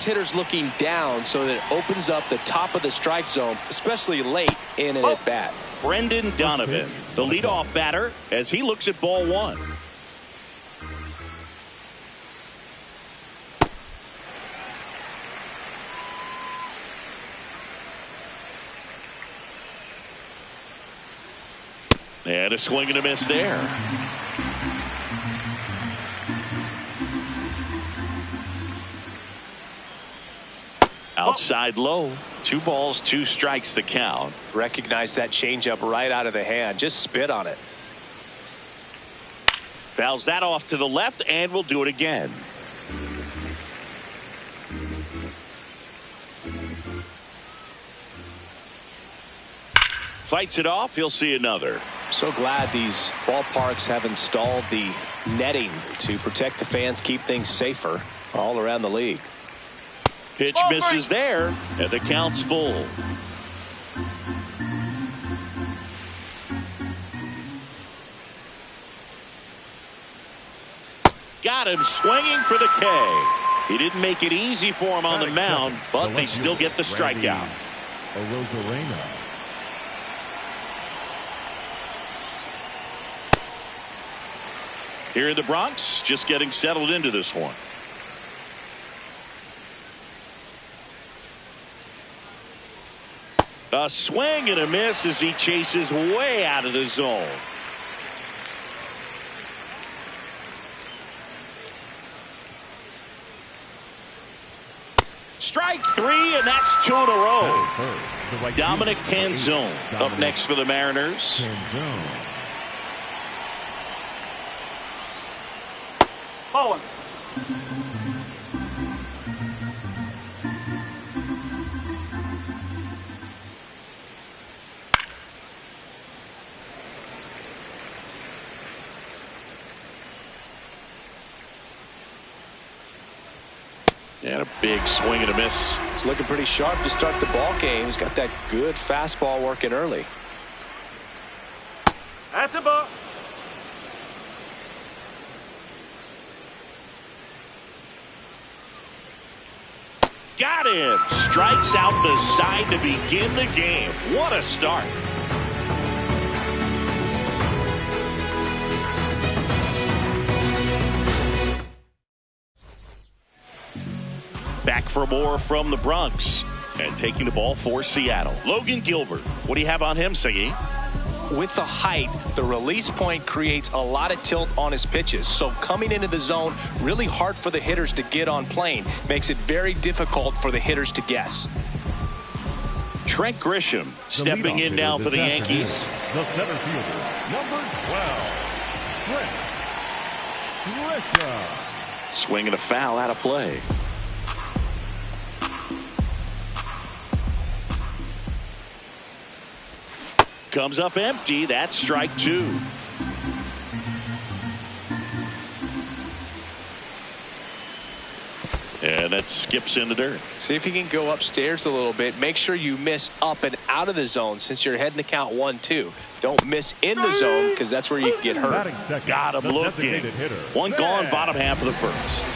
Hitters looking down so that it opens up the top of the strike zone, especially late in an at-bat. Brendan Donovan, the leadoff batter, as he looks at ball one. And a swing and a miss there. Outside low. 2 balls, 2 strikes the count. Recognize that changeup right out of the hand. Just spit on it. Fouls that off to the left, and will do it again. Fights it off. He'll see another. So glad these ballparks have installed the netting to protect the fans, keep things safer all around the league. Pitch misses there, and the count's full. Got him swinging for the K. He didn't make it easy for him on the mound, but they still get the strikeout. Here in the Bronx, just getting settled into this one. A swing and a miss as he chases way out of the zone. Strike 3, and that's 2 in a row. Dominic Canzone up next for the Mariners. Ball. And a big swing and a miss. He's looking pretty sharp to start the ball game. He's got that good fastball working early. That's a ball. Got him. Strikes out the side to begin the game. What a start. Back for more from the Bronx. And taking the ball for Seattle, Logan Gilbert. What do you have on him, Siggy? With the height, the release point creates a lot of tilt on his pitches. So coming into the zone, really hard for the hitters to get on plane. Makes it very difficult for the hitters to guess. Trent Grisham stepping in now for the Yankees. The center fielder, number 12, Trent Grisham. Swinging a foul out of play. Comes up empty. That's strike 2. And that skips in the dirt. See if you can go upstairs a little bit. Make sure you miss up and out of the zone since you're heading to count 1-2. Don't miss in the zone because that's where you can get hurt. Got him looking. One gone, bottom half of the first.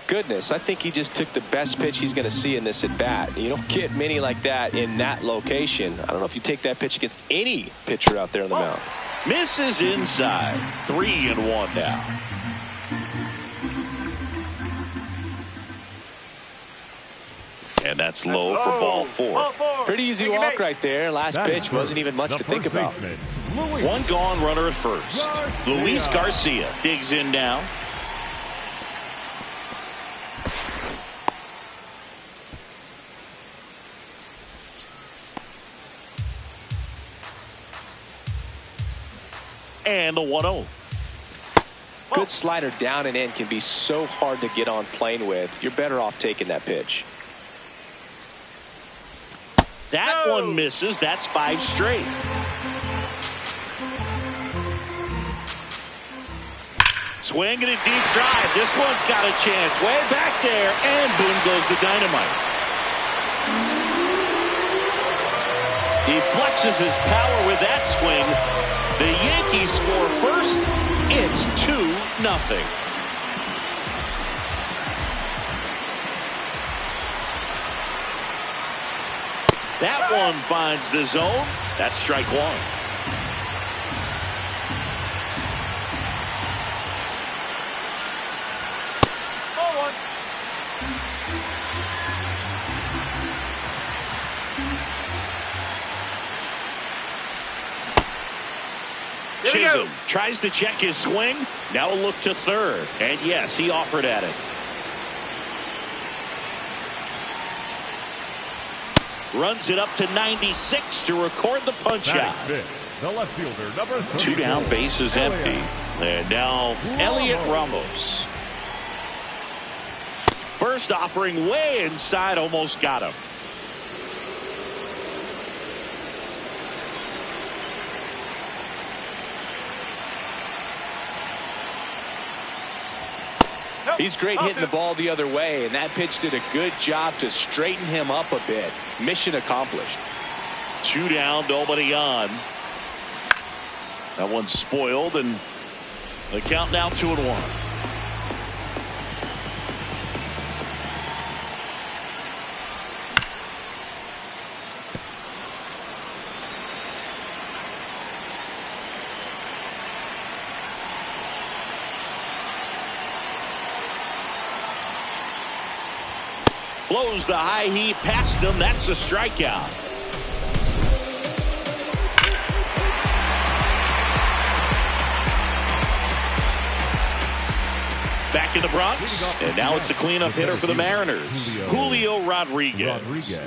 Goodness, I think he just took the best pitch he's going to see in this at bat. You don't get many like that in that location. I don't know if you take that pitch against any pitcher out there on the mound. Misses inside. 3-1 now. And that's low for ball 4. Pretty easy walk right there. Last pitch wasn't even much to think about. One gone, runner at first. Luis Garcia digs in now. And the 1-0. Good slider down and in can be so hard to get on plane with. You're better off taking that pitch. That one misses. That's 5 straight. Swing and a deep drive. This one's got a chance. Way back there. And boom goes the dynamite. He flexes his power with that swing. The Yankees score first. It's 2-0. That one finds the zone. That's strike one. Chisholm tries to check his swing. Now a look to third. And yes, he offered at it. Runs it up to 96 to record the punch out. The left fielder, number 34. 2 down, bases empty. And now Elliot Ramos. First offering way inside, almost got him. He's great hitting the ball the other way, and that pitch did a good job to straighten him up a bit. Mission accomplished. 2 down, nobody on. That one's spoiled, and the count now 2-1. Blows the high heat past him. That's a strikeout. Back in the Bronx, and now it's the cleanup hitter for the Mariners, Julio Rodriguez.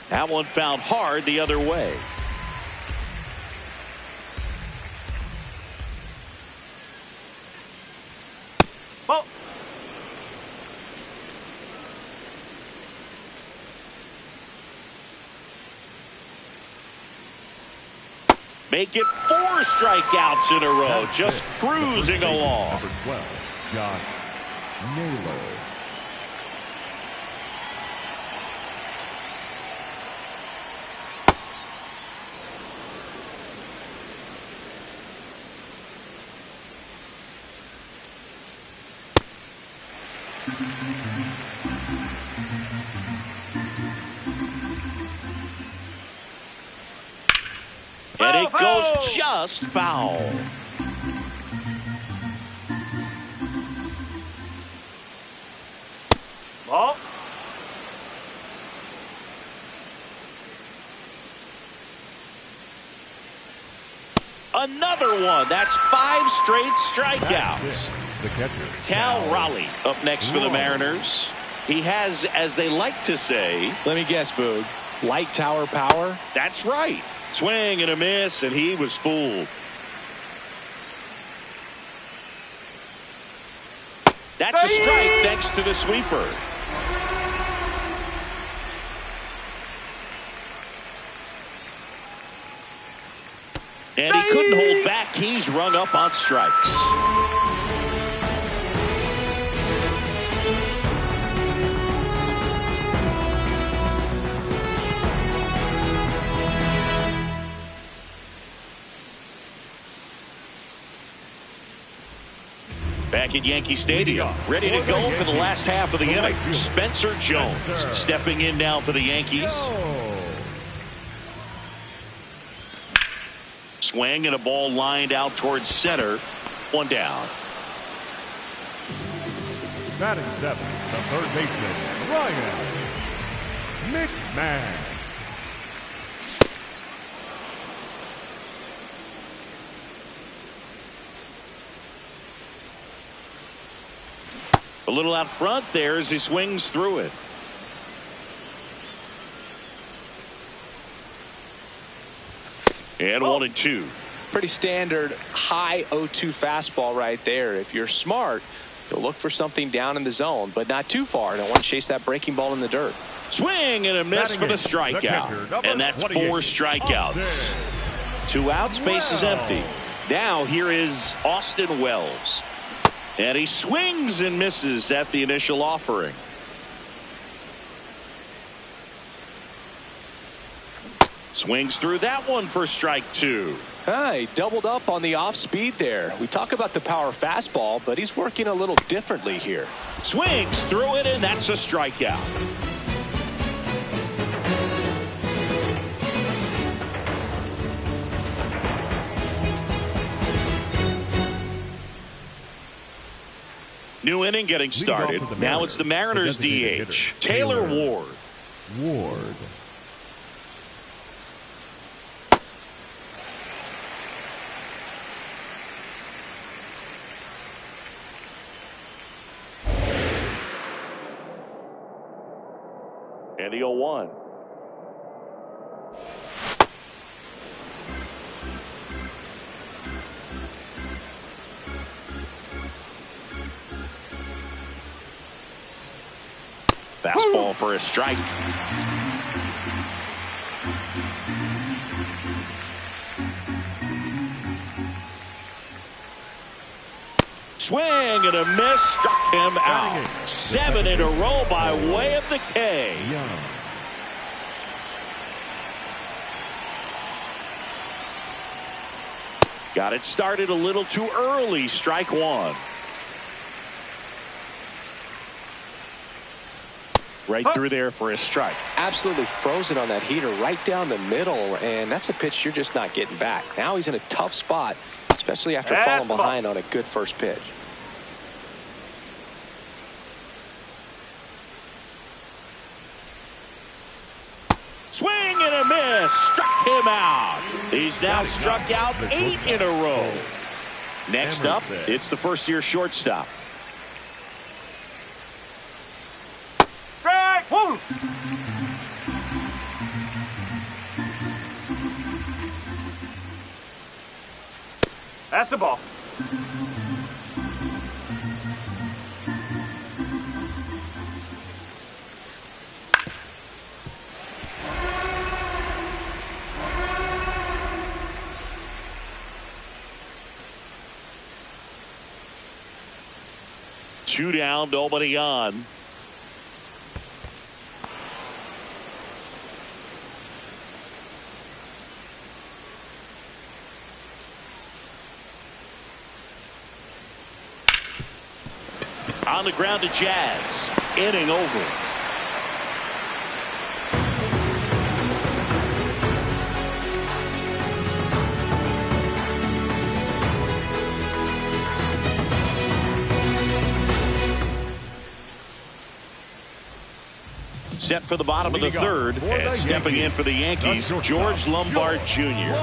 That one found hard the other way. Ball. Make it 4 strikeouts in a row. Just cruising along. Number 12, Josh Naylor. And it goes just foul. Ball. Another one. That's 5 straight strikeouts. The catcher, Cal Raleigh up next for the Mariners. He has, as they like to say, Let me guess, Boog. Light tower power? that's right. Swing and a miss, and he was fooled. That's a strike thanks to the sweeper. And he couldn't hold back. He's rung up on strikes. Back at Yankee Stadium, ready to go for the last half of the inning. Spencer Jones stepping in now for the Yankees. Swing and a ball lined out towards center. 1 down. Batting 7, the third baseman, Ryan McMahon. A little out front there as he swings through it. And 1-2. Pretty standard high 0-2 fastball right there. If you're smart, you'll look for something down in the zone, but not too far. Don't want to chase that breaking ball in the dirt. Swing and a miss for the strikeout. And that's 4 strikeouts. 2 outs, base is empty. Now here is Austin Wells. And he swings and misses at the initial offering. Swings through that one for strike 2. He doubled up on the off speed there. We talk about the power fastball, but he's working a little differently here. Swings through it, and that's a strikeout. New inning getting started. Now it's the Mariners DH, Taylor Ward. And the 0-1. Fastball for a strike. Swing and a miss, struck him out. 7 in a row by way of the K. Got it started a little too early. Strike 1. Right through there for a strike. Absolutely frozen on that heater right down the middle, and that's a pitch you're just not getting back. Now he's in a tough spot, especially after falling behind on a good first pitch. Swing and a miss. Struck him out. He's now struck out 8 in a row. Next up, it's the first-year shortstop. Strike! Woo! That's a ball. Two down, nobody on. On the ground to Jazz. Inning over. Set for the bottom of the third, and stepping in for the Yankees, George Lombard Jr.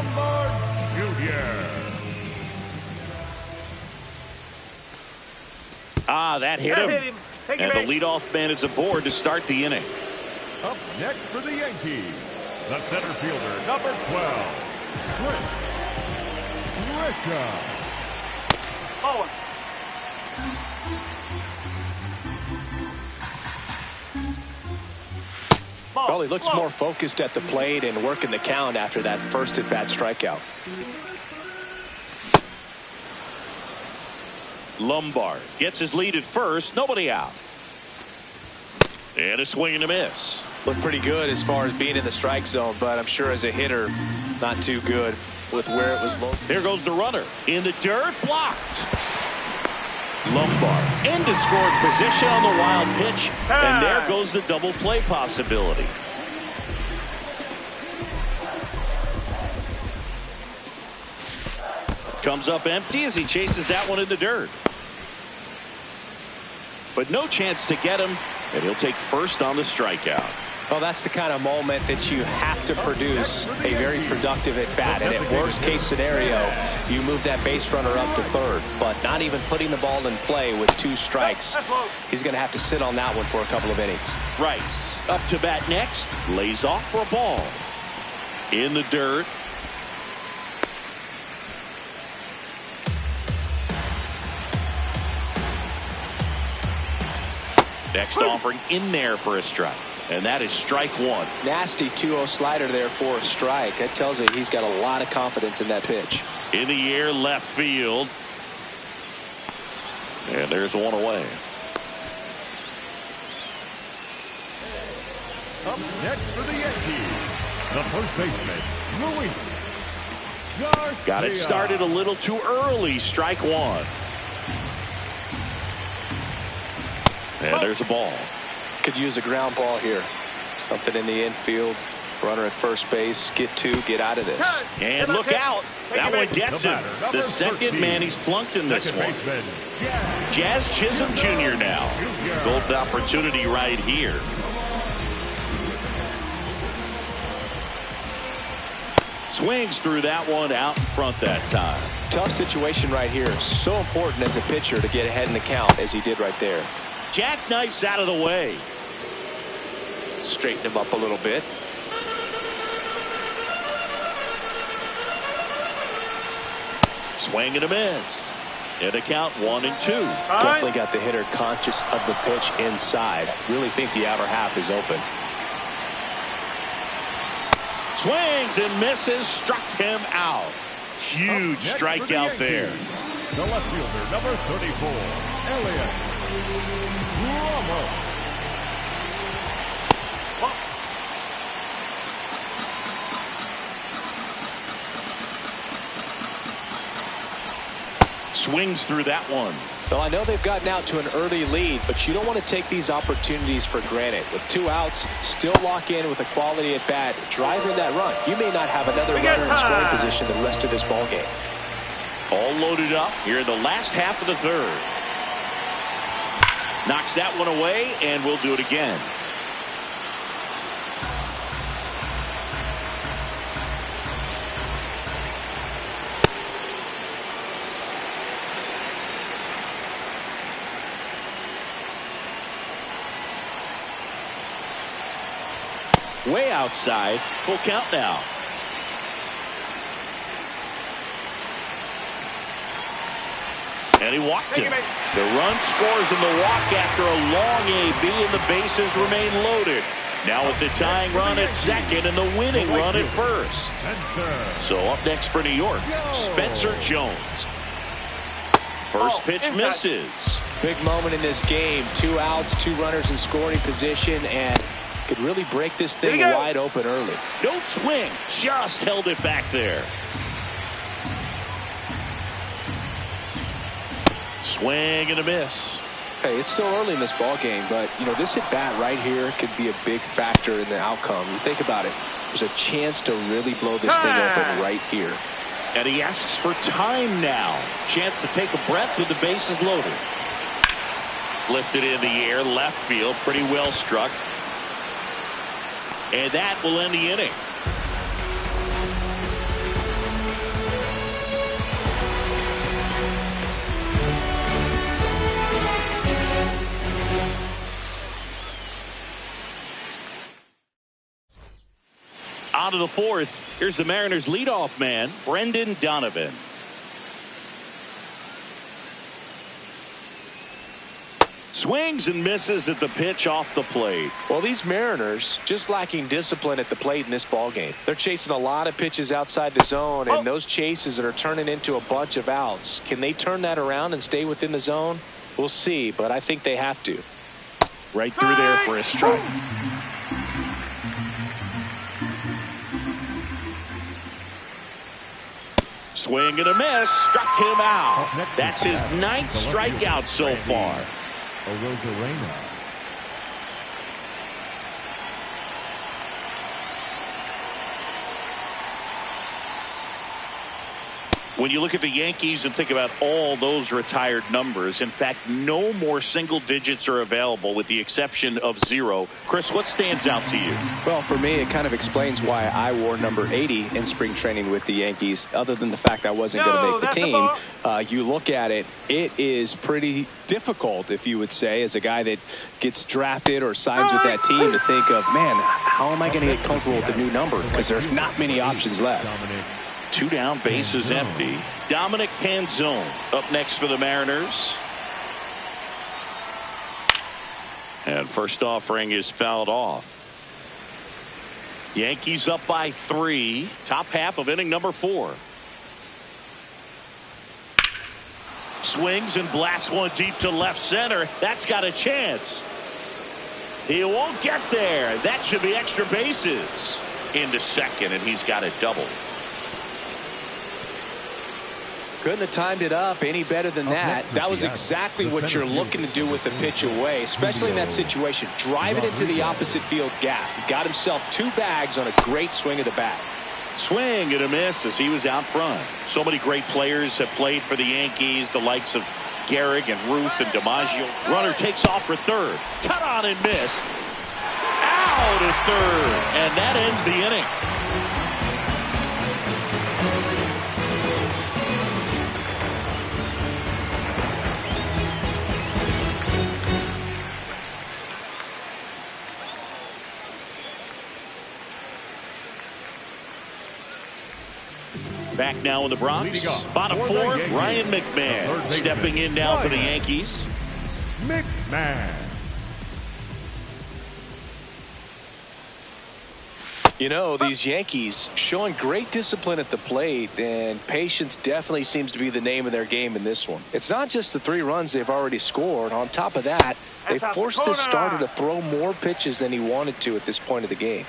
That hit him. And the leadoff man is aboard to start the inning. Up next for the Yankees, the center fielder, number 12, Chris Ricka. Oh. Well, he looks more focused at the plate and working the count after that first at-bat strikeout. Lombard gets his lead at first, nobody out. And a swing and a miss. Looked pretty good as far as being in the strike zone, but I'm sure as a hitter, not too good with where it was located. Here goes the runner. In the dirt, blocked. Lombard into scoring position on the wild pitch, and there goes the double play possibility. Comes up empty as he chases that one in the dirt. But no chance to get him, and he'll take first on the strikeout. Well, that's the kind of moment that you have to produce a very productive at-bat. And at worst-case scenario, you move that base runner up to third. But not even putting the ball in play with 2 strikes. He's going to have to sit on that one for a couple of innings. Rice up to bat next. Lays off for a ball. In the dirt. Next offering in there for a strike. And that is strike 1. Nasty 2-0 slider there for a strike. That tells you he's got a lot of confidence in that pitch. In the air, left field. And there's one away. Up next for the Yankees, the first baseman, Luis. Got it started a little too early. Strike 1. And there's a ball. Could use a ground ball here. Something in the infield. Runner at first base. Get 2. Get out of this. And look out. That one gets him. The second man he's plunked in this one. Jazz Chisholm Jr. now. Golden opportunity right here. Swings through that one out in front that time. Tough situation right here. So important as a pitcher to get ahead in the count as he did right there. Jackknifes out of the way. Straighten him up a little bit. Swing and a miss. And a count 1-2. Definitely got the hitter conscious of the pitch inside. Really think the outer half is open. Swings and misses. Struck him out. Huge strikeout there. The left fielder, number 34, Elliott Ramos. Swings through that one. Well, I know they've gotten out to an early lead, but you don't want to take these opportunities for granted. With 2 outs, still lock in with a quality at bat, driving that run. You may not have another runner in scoring position the rest of this ball game. All loaded up here in the last half of the third. Knocks that one away, and we'll do it again. Way outside. Full count now. And he walked him. The run scores in the walk after a long AB, and the bases remain loaded. Now with the tying run at second and the winning run at first. So up next for New York, Spencer Jones. First pitch misses. Big moment in this game. 2 outs, 2 runners in scoring position, and could really break this thing wide open early. No swing, just held it back there. Swing and a miss. Hey, it's still early in this ball game, but you know, this at bat right here could be a big factor in the outcome. You think about it, there's a chance to really blow this thing open right here. And he asks for time now. Chance to take a breath with the bases loaded. Lifted in the air, left field, pretty well struck. And that will end the inning. On to the fourth. Here's the Mariners' leadoff man, Brendan Donovan. Swings and misses at the pitch off the plate. Well, these Mariners just lacking discipline at the plate in this ball game. They're chasing a lot of pitches outside the zone, and those chases that are turning into a bunch of outs. Can they turn that around and stay within the zone? We'll see, but I think they have to. Right through there for a strike. Swing and a miss. Struck him out. That's his 9th strikeout so far. When you look at the Yankees and think about all those retired numbers, in fact, no more single digits are available with the exception of 0. Chris, what stands out to you? Well, for me, it kind of explains why I wore number 80 in spring training with the Yankees. Other than the fact I wasn't going to make the team, you look at it, it is pretty difficult, if you would say, as a guy that gets drafted or signs with that team, to think of, man, how am I going to get comfortable with the new number? Because there's not many options left. 2 down, bases empty. Dominic Canzone up next for the Mariners. And first offering is fouled off. Yankees up by 3. Top half of inning number 4. Swings and blasts one deep to left center. That's got a chance. He won't get there. That should be extra bases. Into second, and he's got a double. Couldn't have timed it up any better than that. That was exactly what you're looking to do with the pitch away, especially in that situation. Drive it into the opposite field gap. He got himself 2 bags on a great swing of the bat. Swing and a miss as he was out front. So many great players have played for the Yankees, the likes of Gehrig and Ruth and DiMaggio. Runner takes off for third. Cut on and miss. Out at third. And that ends the inning. Back now in the Bronx. Bottom 4, Ryan McMahon stepping in now for the Yankees. McMahon. You know, these Yankees showing great discipline at the plate, and patience definitely seems to be the name of their game in this one. It's not just the 3 runs they've already scored. On top of that, they forced this starter to throw more pitches than he wanted to at this point of the game.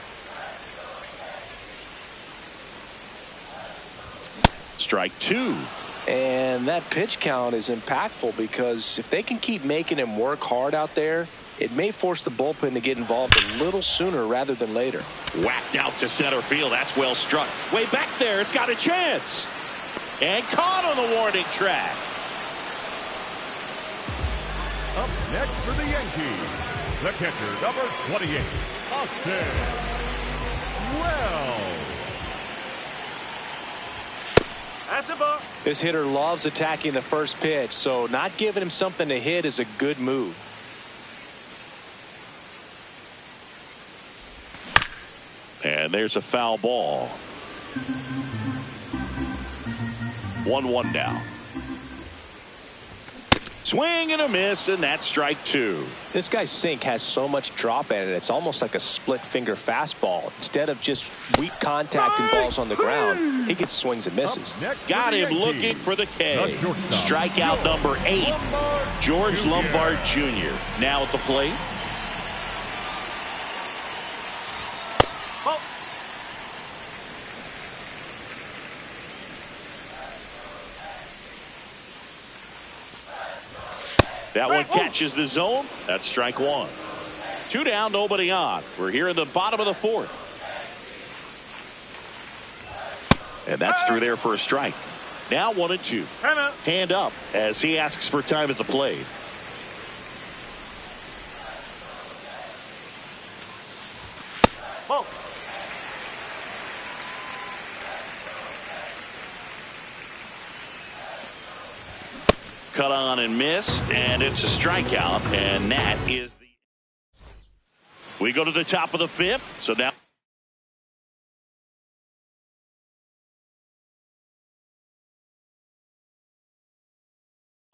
Strike 2. And that pitch count is impactful, because if they can keep making him work hard out there, it may force the bullpen to get involved a little sooner rather than later. Whacked out to center field. That's well struck. Way back there. It's got a chance. And caught on the warning track. Up next for the Yankees, the catcher, number 28, Austin Wells. That's a ball. This hitter loves attacking the first pitch, so not giving him something to hit is a good move. And there's a foul ball. 1-1 now. Swing and a miss, and that's strike 2. This guy's sink has so much drop in it, it's almost like a split finger fastball. Instead of just weak contact and balls on the ground, he gets swings and misses. Got him looking for the K. Strikeout number 8. George Lombard Jr. now at the plate. That one catches the zone. That's strike 1. 2 down, nobody on. We're here in the bottom of the 4th. And that's through there for a strike. Now 1-2. Hand up as he asks for time at the plate. Ball. Cut on and missed, and it's a strikeout, and that is the... We go to the top of the 5th, so now...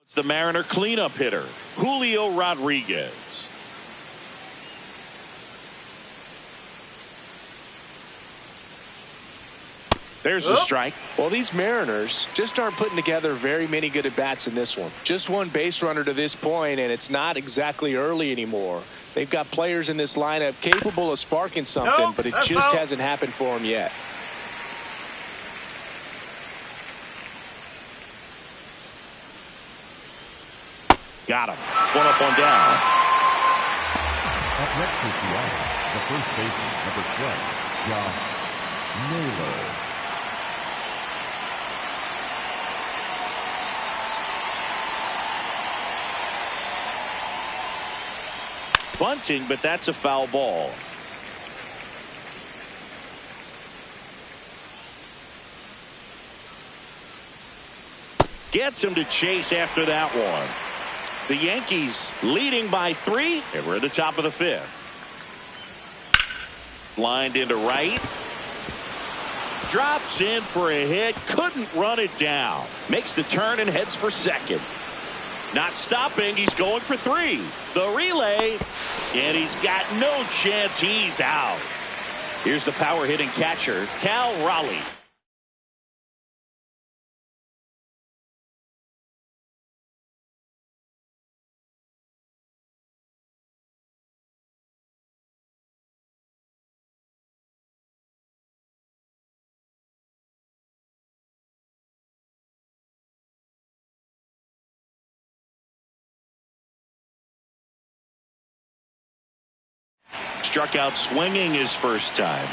It's the Mariner cleanup hitter, Julio Rodriguez. There's the strike. Well, these Mariners just aren't putting together very many good at-bats in this one. Just one base runner to this point, and it's not exactly early anymore. They've got players in this lineup capable of sparking something, but it just hasn't happened for them yet. Got him. One up, one down. Up next is the first baseman, number 12, Josh Naylor. bunting, but that's a foul ball. Gets him to chase after that one. The Yankees leading by 3, and we're at the top of the 5th. Lined into right. Drops in for a hit. Couldn't run it down. Makes the turn and heads for second. Not stopping. He's going for 3. The relay. And he's got no chance. He's out. Here's the power hitting catcher, Cal Raleigh. Struck out swinging his first time.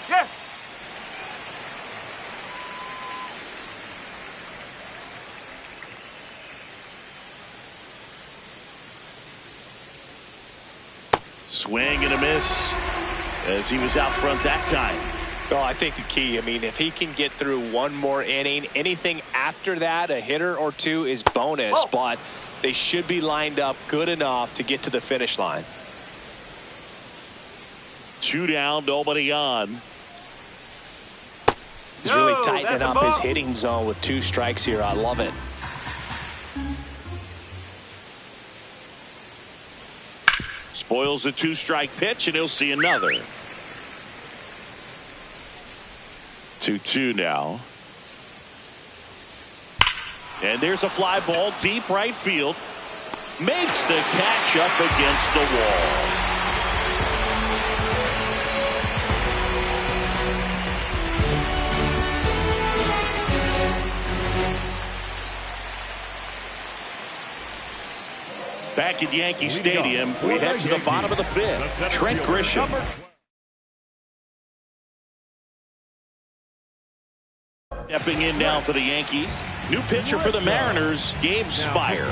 Yes. Swing and a miss as he was out front that time. Well, I think the key, if he can get through one more inning, anything after that, a hitter or 2 is bonus, but they should be lined up good enough to get to the finish line. 2 down, nobody on. He's really tightening up his hitting zone with 2 strikes here. I love it. Spoils the 2-strike pitch, and he'll see another. 2-2 now. And there's a fly ball deep right field. Makes the catch up against the wall. Back at Yankee Stadium, we head to the bottom of the 5th. Trent Grisham. Stepping in now for the Yankees. New pitcher for the Mariners, Gabe Spire.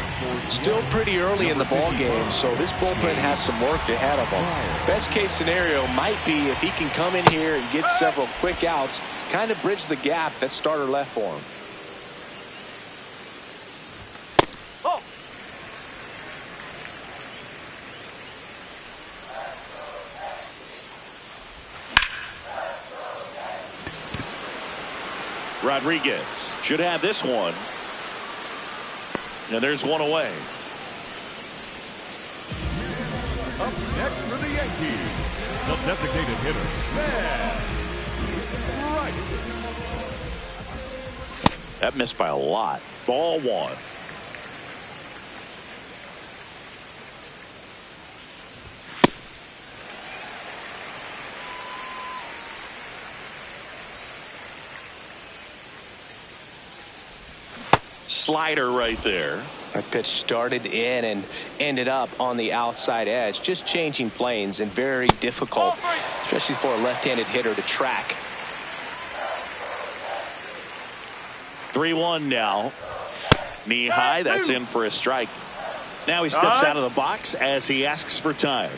Still pretty early in the ball game, so this bullpen has some work ahead of them. Best case scenario might be if he can come in here and get several quick outs, kind of bridge the gap that starter left for him. Rodriguez should have this one. And there's one away. Up next for the Yankees, the designated hitter, man. Right. That missed by a lot. Ball 1. Slider right there. That pitch started in and ended up on the outside edge. Just changing planes and very difficult, especially for a left-handed hitter to track. 3-1 now. Knee high. That's in for a strike. Now he steps out of the box as he asks for time.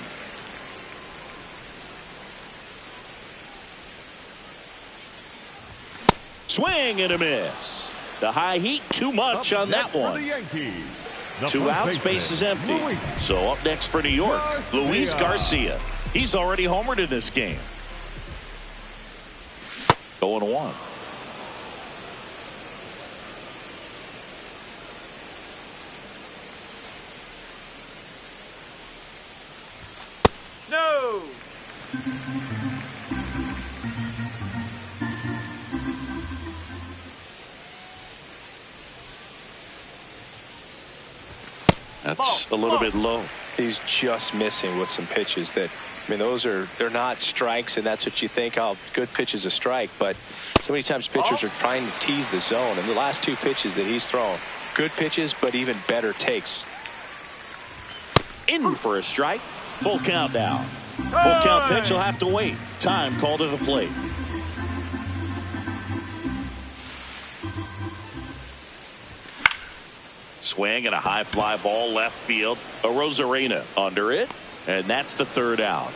Swing and a miss. The high heat, too much on that one. 2 outs, base is empty. So up next for New York, Luis Garcia. He's already homered in this game. 0-1. No. That's a little bit low. He's just missing with some pitches that, they're not strikes, and that's what you think, oh, good pitch is a strike. But so many times pitchers are trying to tease the zone, and the last 2 pitches that he's thrown, good pitches, but even better takes. In for a strike. Full count now. Full count pitch will have to wait. Time called to the plate. swing and a high fly ball left field. A Rosarena under it, and that's the third out.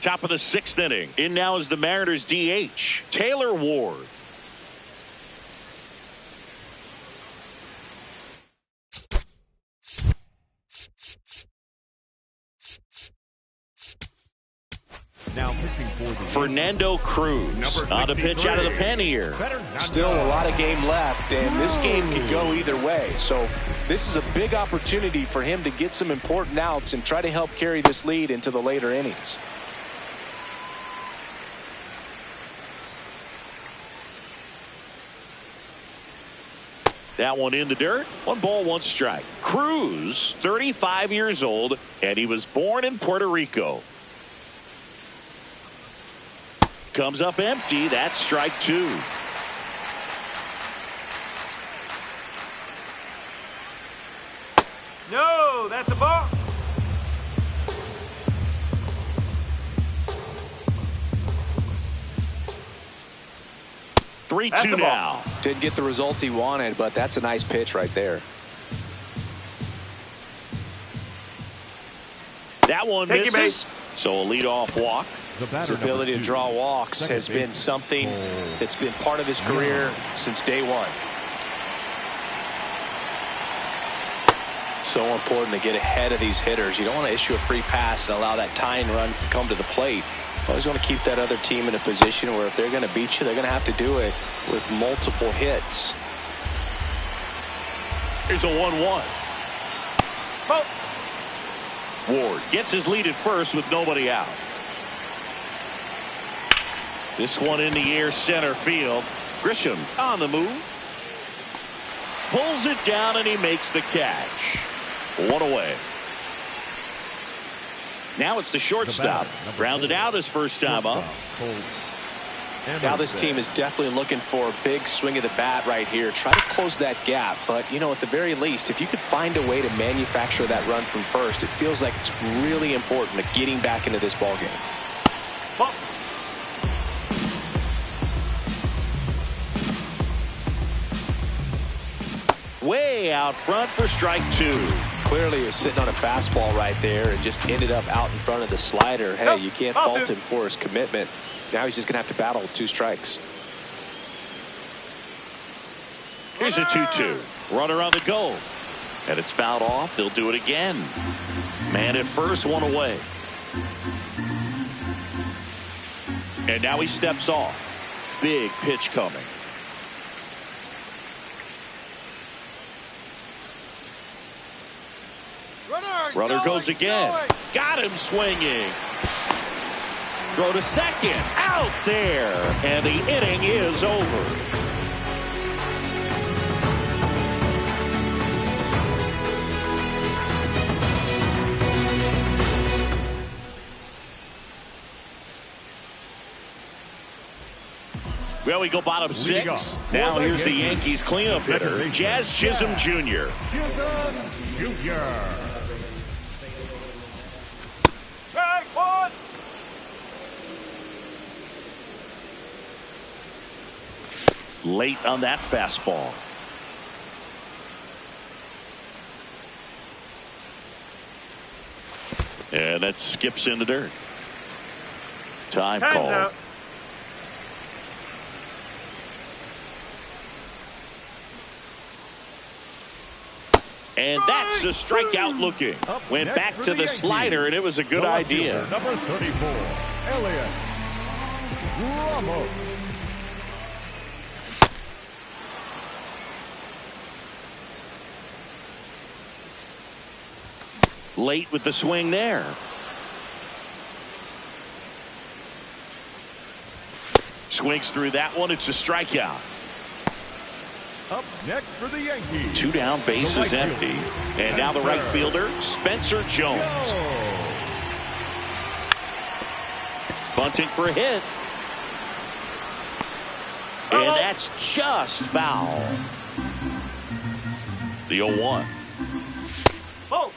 Top of the sixth inning. In now is the Mariners DH, Taylor Ward. Now pitching for the Fernando Cruz on a pitch out of the pen here. Still a lot of game left, and this game could go either way. So this is a big opportunity for him to get some important outs and try to help carry this lead into the later innings. That one in the dirt. 1 ball, 1 strike. Cruz, 35 years old, and he was born in Puerto Rico. Comes up empty. That's strike 2. No, that's a ball. That's 3-2 the ball. now. Didn't get the result he wanted, but that's a nice pitch right there. That one Take your misses. base. So a leadoff walk. His ability to draw walks has been something that's been part of his career since day one. So important to get ahead of these hitters. You don't want to issue a free pass and allow that tying run to come to the plate. Always want to keep that other team in a position where if they're going to beat you, they're going to have to do it with multiple hits. Here's a 1-1. Ball. Ward gets his lead at first with nobody out. This one in the air, center field. Grisham on the move. Pulls it down and he makes the catch. 1 away. Now it's the shortstop. Grounded out his first time up. Now this team is definitely looking for a big swing of the bat right here. Try to close that gap. But, you know, at the very least, if you could find a way to manufacture that run from first, it feels like it's really important to getting back into this ballgame. Ball. Way out front for strike 2. Clearly he was sitting on a fastball right there and just ended up out in front of the slider. Hey, you can't fault him for his commitment. Now he's just going to have to battle with 2 strikes. Here's a 2-2. Runner on the go. And it's fouled off. They'll do it again. Man at first, 1 away. And now he steps off. Big pitch coming. Runner goes again. Got him swinging. Throw to second. Out there. And the inning is over. Well, we go bottom 6. Now here's the Yankees cleanup hitter, Jazz Chisholm Jr. Strike 1. Late on that fastball. And that skips in the dirt. Time call. Out. And that's a strikeout looking. Went back to the slider, and it was a good idea. Number 34, Elliot Ramos. Late with the swing there. Swings through that one. It's a strikeout. Up next for the Yankees. 2 down, base is empty. And now the right fielder, Spencer Jones. Bunting for a hit. And that's just foul. The 0-1. Ball.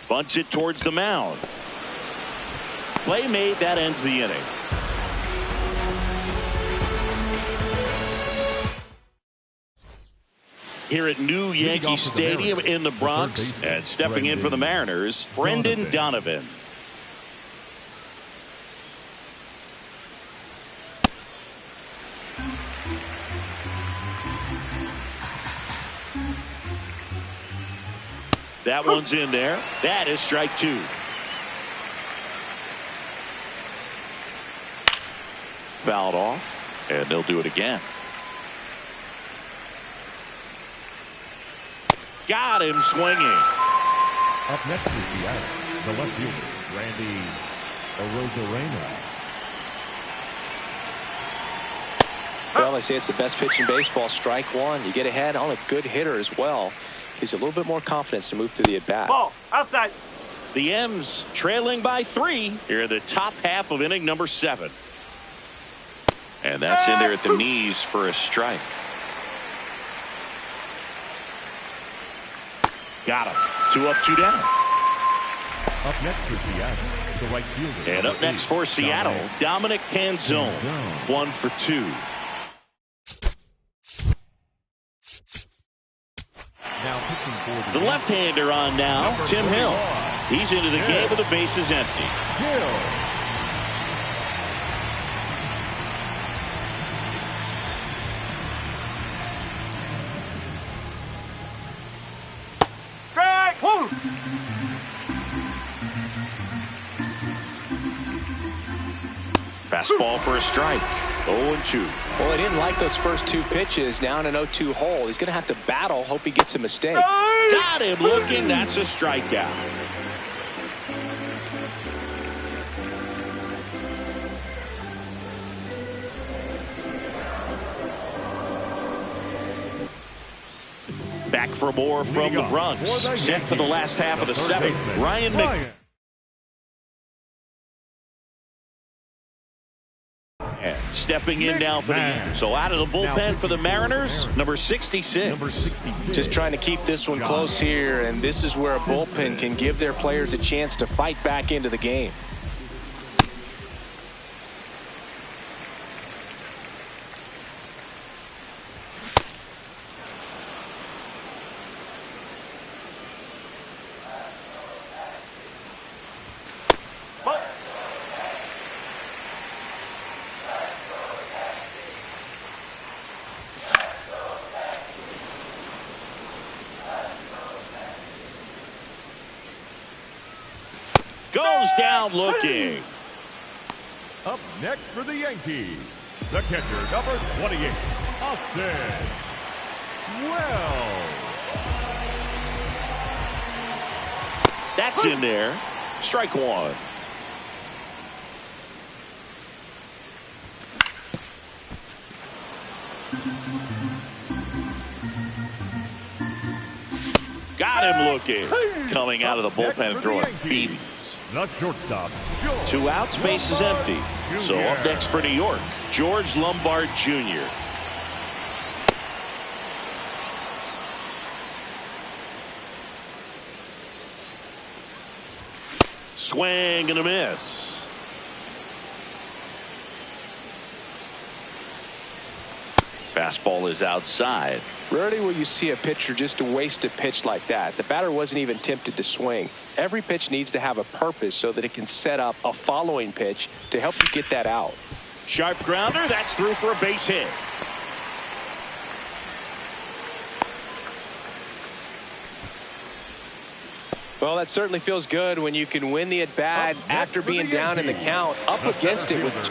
Bunts it towards the mound. Play made. That ends the inning. Here at New Yankee Stadium in the Bronx, and stepping in for the Mariners, Brendan Donovan. That one's in there. That is strike two. Fouled off, and they'll do it again. Got him swinging. Up next is Seattle, the left fielder, Randy Arozarena. Well, they say it's the best pitch in baseball. Strike one. You get ahead on a good hitter as well. Gives you a little bit more confidence to move through the at-bat. Ball outside. The M's trailing by 3 here in the top half of inning number 7. And that's in there at the knees for a strike. Got him. 2 up, 2 down. Up next for Seattle, the right fielder. And up next for Seattle, Dominic Canzone. 1 for 2. Now pitching for The left-hander on now, Tim Hill. He's into the game with the bases empty. Hill. Strike. Woo. Fastball for a strike. 0-2. Well, he didn't like those first 2 pitches. Now in an 0-2 hole. He's going to have to battle. Hope he gets a mistake. Got him looking. That's a strikeout. Back for more from the Bronx. Set for the last half of the 7th. Ryan McMahon. Stepping in now for the Yankees. So out of the bullpen for the Mariners, number 66. Just trying to keep this one close here, and this is where a bullpen can give their players a chance to fight back into the game. Goes down looking. Up next for the Yankees, the catcher, number 28, Austin Wells. That's in there. Strike 1. Got him looking. Coming out of the bullpen and throwing beating. The shortstop. 2 outs, base is empty. So up next for New York, George Lombard Jr. Swing and a miss. Fastball is outside. Rarely will you see a pitcher just to waste a pitch like that. The batter wasn't even tempted to swing. Every pitch needs to have a purpose so that it can set up a following pitch to help you get that out. Sharp grounder. That's through for a base hit. Well, that certainly feels good when you can win the at-bat after being down in the count, up against it with...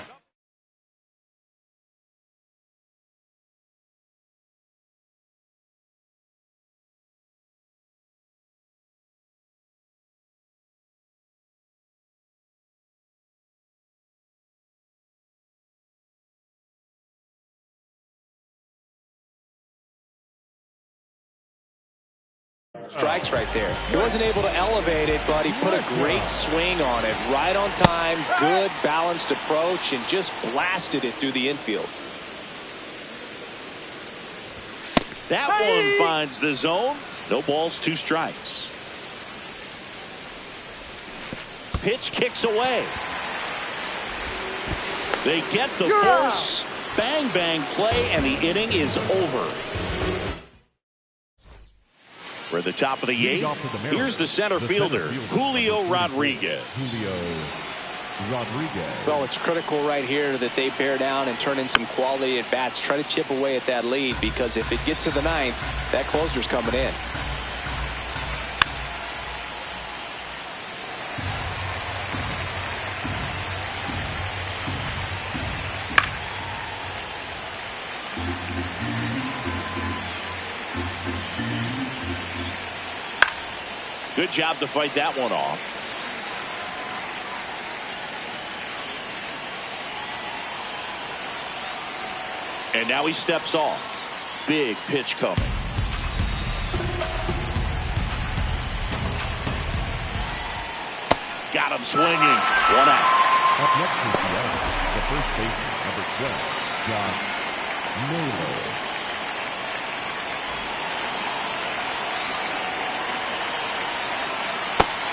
strikes right there. He wasn't able to elevate it, but he put a great swing on it. Right on time, good balanced approach, and just blasted it through the infield. That one finds the zone. No balls, 2 strikes. pitch kicks away. They get the force. Bang, bang play, and the inning is over. We're at the top of the 8th. Here's the center fielder, Julio Rodriguez. Well, it's critical right here that they bear down and turn in some quality at bats. Try to chip away at that lead, because if it gets to the 9th, that closer's coming in. Good job to fight that one off. And now he steps off. Big pitch coming. Got him swinging. 1 out. Up next is the first baseman, number 12, Josh Naylor.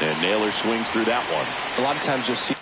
And Naylor swings through that one. A lot of times you'll see